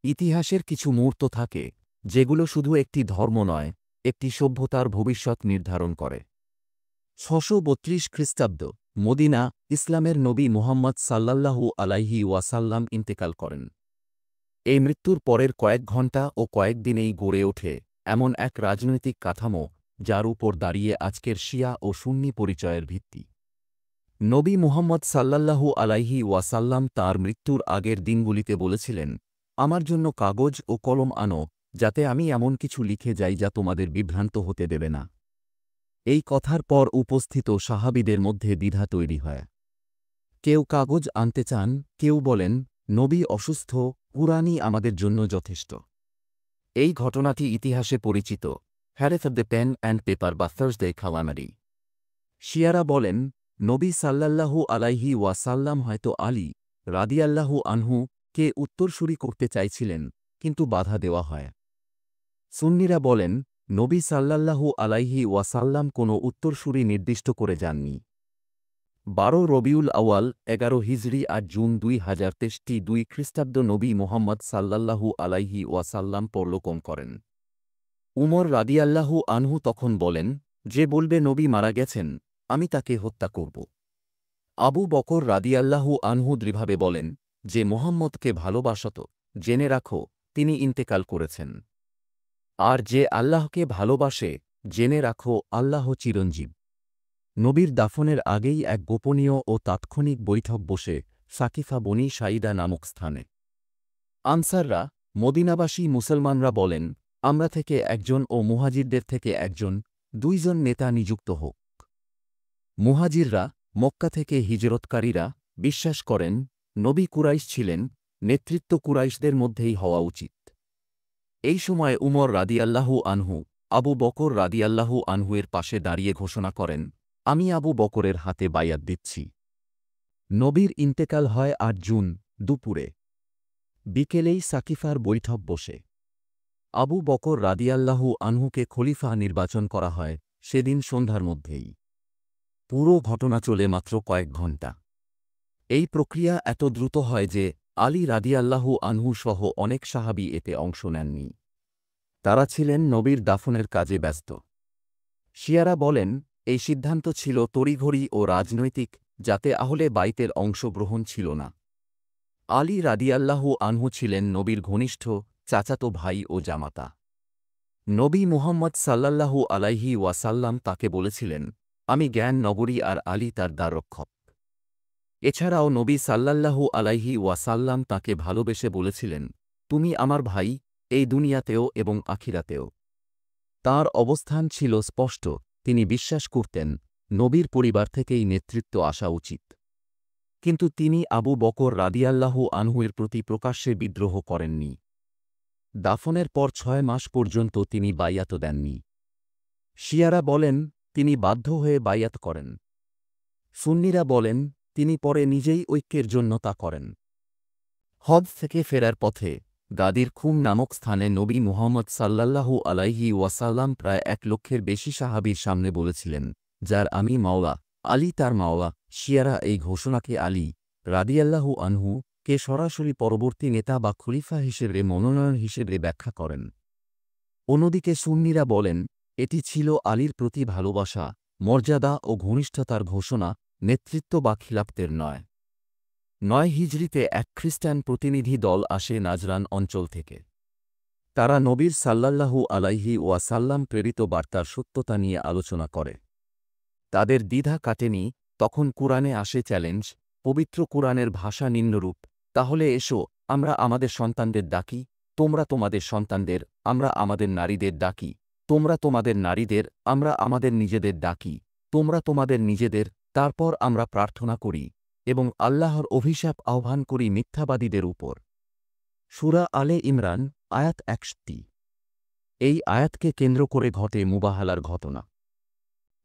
ইতিহাসের কিছু মুহূর্ত থাকে যেগুলো শুধু একটি ধর্ম নয়, একটি সভ্যতার ভবিষ্যৎ নির্ধারণ করে। ৬৩২ খ্রিস্টাব্দ, মদিনা, ইসলামের নবী মুহাম্মদ সাল্লাল্লাহু আলাইহি ওয়াসাল্লাম ইন্তেকাল করেন। এই মৃত্যুর পরের কয়েক ঘণ্টা ও কয়েক দিনেই গড়ে ওঠে এমন এক রাজনৈতিক কাঠামো যার উপর দাঁড়িয়ে আজকের শিয়া ও সুন্নি পরিচয়ের ভিত্তি। নবী মুহাম্মদ সাল্লাল্লাহু আলাইহি ওয়াসাল্লাম তাঁর মৃত্যুর আগের দিনগুলিতে বলেছিলেন, আমার জন্য কাগজ ও কলম আনো, যাতে আমি এমন কিছু লিখে যাই যা তোমাদের বিভ্রান্ত হতে দেবে না। এই কথার পর উপস্থিত সাহাবীদের মধ্যে দ্বিধা তৈরি হয়। কেউ কাগজ আনতে চান, কেউ বলেন, নবী অসুস্থ, কুরআনই আমাদের জন্য যথেষ্ট। এই ঘটনাটি ইতিহাসে পরিচিত, হ্যারেথ of the pen and paper বা থার্সডে ক্যালামিটি। শিয়ারা বলেন, নবী সাল্লাল্লাহু আলাইহি ওয়াসাল্লাম হয়তো আলী রাদিয়াল্লাহু আনহু কে উত্তরসূরি করতে চাইছিলেন, কিন্তু বাধা দেওয়া হয়। সুন্নিরা বলেন, নবী সাল্লাল্লাহু আলাইহি ওয়াসাল্লাম কোনো উত্তরসূরি নির্দিষ্ট করে যাননি। ১২ রবিউল আউয়াল ১১ হিজরি ৮ জুন ২০২৩ খ্রিস্টাব্দ নবী মুহাম্মদ সাল্লাল্লাহু আলাইহি ওয়াসাল্লাম পরলোকম করেন। উমর রাদিয়াল্লাহু আনহু তখন বলেন, যে বলবে নবী মারা গেছেন, আমি তাকে হত্যা করব। আবু বকর রাদিয়াল্লাহু আনহু দৃঢ়ভাবে বলেন, যে মুহাম্মদকে ভালোবাসত, জেনে রাখো, তিনি ইন্তেকাল করেছেন। আর যে আল্লাহকে ভালোবাসে, জেনে রাখো, আল্লাহ চিরঞ্জীব। নবীর দাফনের আগেই এক গোপনীয় ও তাৎক্ষণিক বৈঠক বসে সাকিফা বনি সাঈদা নামক স্থানে। আনসাররা, মদিনাবাসী মুসলমানরা বলেন, আমরা থেকে একজন ও মুহাজিরদের থেকে একজন, দুইজন নেতা নিযুক্ত হোক। মুহাজিররা, মক্কা থেকে হিজরতকারীরা, বিশ্বাস করেন, নবী কুরাইশ ছিলেন, নেতৃত্ব কুরাইশদের মধ্যেই হওয়া উচিত। এই সময় উমর রাদিয়াল্লাহু আনহু আবু বকর রাদিয়াল্লাহু আনহুয়ের পাশে দাঁড়িয়ে ঘোষণা করেন, আমি আবু বকরের হাতে বায়াত দিচ্ছি। নবীর ইন্তেকাল হয় ৮ জুন দুপুরে। বিকেলেই সাকিফার বৈঠক বসে। আবু বকর রাদিয়াল্লাহু আনহুকে খলিফা নির্বাচন করা হয় সেদিন সন্ধ্যার মধ্যেই। পুরো ঘটনা চলে মাত্র কয়েক ঘণ্টা। এই প্রক্রিয়া এত দ্রুত হয় যে আলী রাদিয়াল্লাহু আনহু সহ অনেক সাহাবী এতে অংশ নেননি। তারা ছিলেন নবীর দাফনের কাজে ব্যস্ত। শিয়ারা বলেন, এই সিদ্ধান্ত ছিল তড়িঘড়ি ও রাজনৈতিক, যাতে আহলে বাইতের অংশগ্রহণ ছিল না। আলী রাদিয়াল্লাহু আনহু ছিলেন নবীর ঘনিষ্ঠ চাচাতো ভাই ও জামাতা। নবী মুহাম্মদ সাল্লাল্লাহু আলাইহি ওয়াসাল্লাম তাকে বলেছিলেন, আমি জ্ঞান নগরী আর আলী তার দ্বাররক্ষক। এছাড়াও নবী সাল্লাল্লাহু আলাইহি ওয়াসাল্লাম তাকে ভালোবেসে বলেছিলেন, তুমি আমার ভাই, এই দুনিয়াতেও এবং আখিরাতেও। তাঁর অবস্থান ছিল স্পষ্ট, তিনি বিশ্বাস করতেন, নবীর পরিবার থেকেই নেতৃত্ব আসা উচিত। কিন্তু তিনি আবু বকর রাদিয়াল্লাহু আনহুয়ের প্রতি প্রকাশ্যে বিদ্রোহ করেননি। দাফনের পর ৬ মাস পর্যন্ত তিনি বাইয়াত দেননি। শিয়ারা বলেন, তিনি বাধ্য হয়ে বাইয়াত করেন। সুন্নিরা বলেন, তিনি পরে নিজেই ঐক্যের জন্য তা করেন। হজ থেকে ফেরার পথে গাদির খুম নামক স্থানে নবী মুহাম্মদ সাল্লাল্লাহু আলাইহি ওয়াসাল্লাম প্রায় ১ লক্ষের বেশি সাহাবীর সামনে বলেছিলেন, যার আমি মাওলা, আলী তার মাওলা। শিয়ারা এই ঘোষণাকে আলী রাদিয়াল্লাহু আনহু কে সরাসরি পরবর্তী নেতা বা খলিফা হিসেবে মনোনয়ন হিসেবে ব্যাখ্যা করেন। অন্যদিকে সুন্নিরা বলেন, এটি ছিল আলীর প্রতি ভালোবাসা, মর্যাদা ও ঘনিষ্ঠতার ঘোষণা, নেতৃত্ব বা খিলাফতের নয়। ৯ হিজরিতে এক খ্রিস্টান প্রতিনিধি দল আসে নাজরান অঞ্চল থেকে। তারা নবীর সাল্লাল্লাহু আলাইহি ওয়াসাল্লাম প্রেরিত বার্তার সত্যতা নিয়ে আলোচনা করে। তাদের দ্বিধা কাটেনি, তখন কুরআনে আসে চ্যালেঞ্জ, পবিত্র কুরআনের ভাষা নিম্নরূপ, তাহলে এসো, আমরা আমাদের সন্তানদের ডাকি, তোমরা তোমাদের সন্তানদের, আমরা আমাদের নারীদের ডাকি, তোমরা তোমাদের নারীদের, আমরা আমাদের নিজেদের ডাকি, তোমরা তোমাদের নিজেদের, তারপর আমরা প্রার্থনা করি এবং আল্লাহর অভিশাপ আহ্বান করি মিথ্যাবাদীদের উপর। সূরা আলে ইমরান, আয়াত ৬১। এই আয়াতকে কেন্দ্র করে ঘটে মুবাহালার ঘটনা।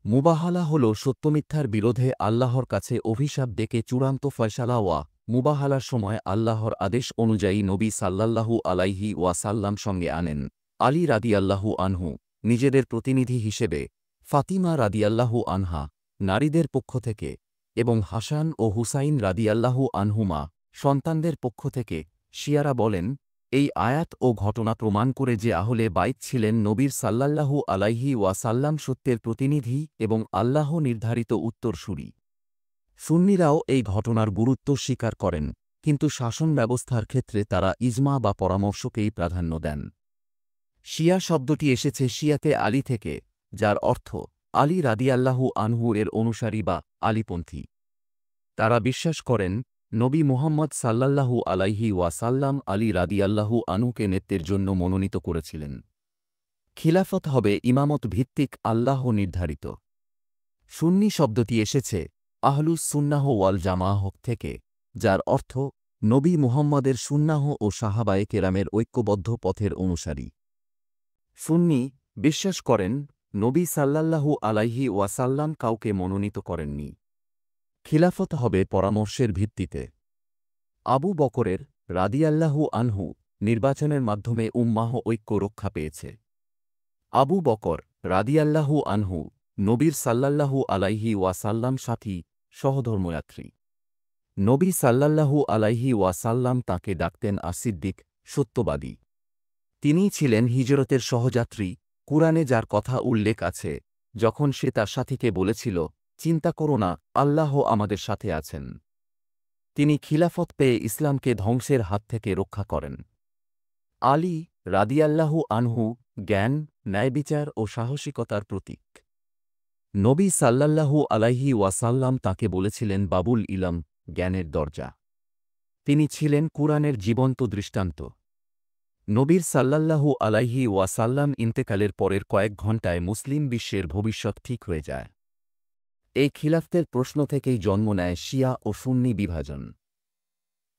মুবাহালা হল সত্যমিথ্যার বিরোধে আল্লাহর কাছে অভিশাপ ডেকে চূড়ান্ত ফয়সালা ওয়া। মুবাহালার সময় আল্লাহর আদেশ অনুযায়ী নবী সাল্লাল্লাহু আলাইহি ওয়াসাল্লাম সঙ্গে আনেন আলী রাদিয়াল্লাহু আনহু নিজেদের প্রতিনিধি হিসেবে, ফাতিমা রাদিয়াল্লাহু আনহা নারীদের পক্ষ থেকে, এবং হাসান ও হুসাইন রাদিয়াল্লাহু আনহুমা সন্তানদের পক্ষ থেকে। শিয়ারা বলেন, এই আয়াত ও ঘটনা প্রমাণ করে যে আহলে বাইত ছিলেন নবীর সাল্লাল্লাহু আলাইহি ওয়াসাল্লাম সত্যের প্রতিনিধি এবং আল্লাহ নির্ধারিত উত্তরসূরি। সুন্নিরাও এই ঘটনার গুরুত্ব স্বীকার করেন, কিন্তু শাসন ব্যবস্থার ক্ষেত্রে তারা ইজমা বা পরামর্শকেই প্রাধান্য দেন। শিয়া শব্দটি এসেছে শিয়াতে আলী থেকে, যার অর্থ আলী রাদিয়াল্লাহু আনহু এর অনুসারী বা আলীপন্থী। তারা বিশ্বাস করেন নবী মুহাম্মদ সাল্লাল্লাহু আলাইহি ওয়াসাল্লাম আলী রাদিয়াল্লাহু আনহুকে নেতৃত্বের জন্য মনোনীত করেছিলেন। খিলাফত হবে ইমামত ভিত্তিক আল্লাহ নির্ধারিত। সুন্নি শব্দটি এসেছে আহলুস সুন্নাহ ওয়াল জামাআহ থেকে, যার অর্থ নবী মুহাম্মদের সুন্নাহ ও সাহাবায়ে কেরামের ঐক্যবদ্ধ পথের অনুসারী। সুন্নি বিশ্বাস করেন নবী সাল্লাল্লাহু আলাইহি ওয়াসাল্লাম কাউকে মনোনীত করেননি। খিলাফত হবে পরামর্শের ভিত্তিতে। আবু বকরের রাদিয়াল্লাহু আনহু নির্বাচনের মাধ্যমে উম্মাহ ঐক্য রক্ষা পেয়েছে। আবু বকর রাদিয়াল্লাহু আনহু নবীর সাল্লাল্লাহু আলাইহি ওয়াসাল্লাম সাথী সহধর্মযাত্রী। নবী সাল্লাল্লাহু আলাইহি ওয়াসাল্লাম তাঁকে ডাকতেন আসিদ্দিক, সত্যবাদী। তিনিই ছিলেন হিজরতের সহযাত্রী, কুরআনে যার কথা উল্লেখ আছে যখন সে তার সাথীকে বলেছিল, চিন্তা করো না, আল্লাহ আমাদের সাথে আছেন। তিনি খিলাফত পেয়ে ইসলামকে ধ্বংসের হাত থেকে রক্ষা করেন। আলী রাদিয়াল্লাহু আনহু জ্ঞান, ন্যায়বিচার ও সাহসিকতার প্রতীক। নবী সাল্লাল্লাহু আলাইহি ওয়াসাল্লাম তাঁকে বলেছিলেন বাবুল ইলম, জ্ঞানের দরজা। তিনি ছিলেন কুরআনের জীবন্ত দৃষ্টান্ত। নবীর সাল্লাল্লাহু আলাইহি ওয়াসাল্লাম ইন্তেকালের পরের কয়েক ঘণ্টায় মুসলিম বিশ্বের ভবিষ্যৎ ঠিক হয়ে যায়। এই খিলাফতের প্রশ্ন থেকেই জন্ম নেয় শিয়া ও সুন্নি বিভাজন।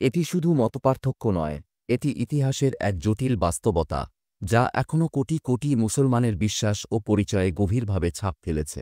এটি শুধু মতপার্থক্য নয়, এটি ইতিহাসের এক জটিল বাস্তবতা, যা এখনও কোটি কোটি মুসলমানের বিশ্বাস ও পরিচয়ে গভীরভাবে ছাপ ফেলেছে।